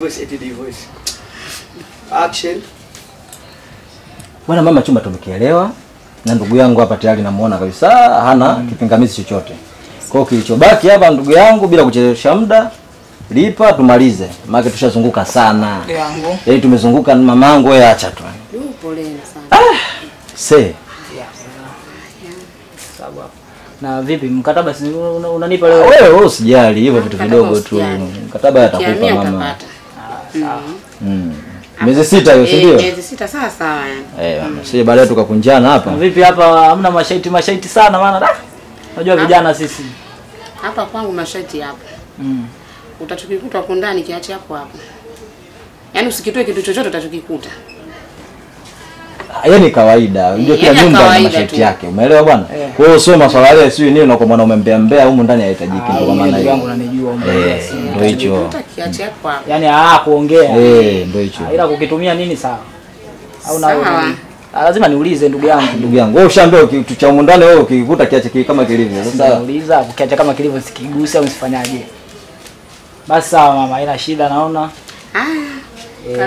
Voice edit voice. Action. Bwana mama chumba tumekielewa na ndugu yangu hapa tayari namuona kabisa hana kipingamizi chochote. Kwa hiyo kilichobaki hapa ndugu yangu bila kuchelewesha muda lipa tumalize. Maana tushazunguka sana. Yangu. Yaani tumezunguka mamangu wewe acha tu. Poleni sana. Se. Sawa. Na vipi mkataba si unanipa leo? Wewe usijali hivyo vitu vidogo tu. Mkataba atakupa mama. Miezi 6 hiyo si ndio? Miezi 6 sawa mama. Sije baadaye tukakunjana hapa. Vipi hapa hamna mashaiti sana maana unajua vijana sisi. Hapa kwangu mashaiti hapo. Utachokikuta huko ndani kiache hapo hapo. Yaani usikitoe kitu chochote utachokikuta. Yaani kawaida. Unajua kila nyumba ina masharti yake. Umeelewa bwana? Kwa hiyo sio masuala yale sio nini unakuwa mwanaume mbea huko ndani haihitajiki kwa maana hiyo. Yangu unanijua ndio hicho. Kiache hapo hapo. Yaani kuongea. Ndio hicho. Ila kukitumia nini sawa? Au na lazima niulize ndugu yangu. Ndugu yangu, wewe ushaambia kitu cha huko ndani wewe ukikuta kiache kama kilivyo. Sasa nauliza ukiacha kama kilivyo sikigusa au usifanyaje? Basi sawa mama, ila shida naona.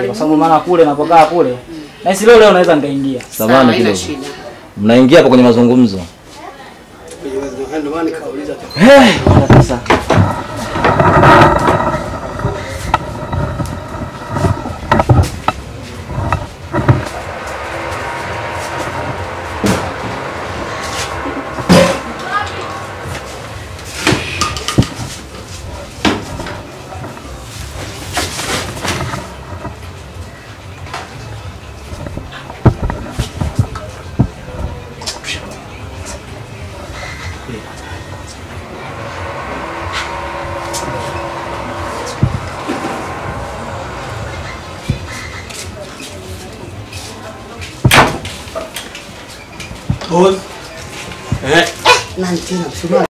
Kwa sababu maana kule napokaa kule. Na si leo naweza nikaingia. Samahani kidogo. Mnaingia hapo kwenye mazungumzo. Ndio maana nikauliza tu. Sasa. Nanti nak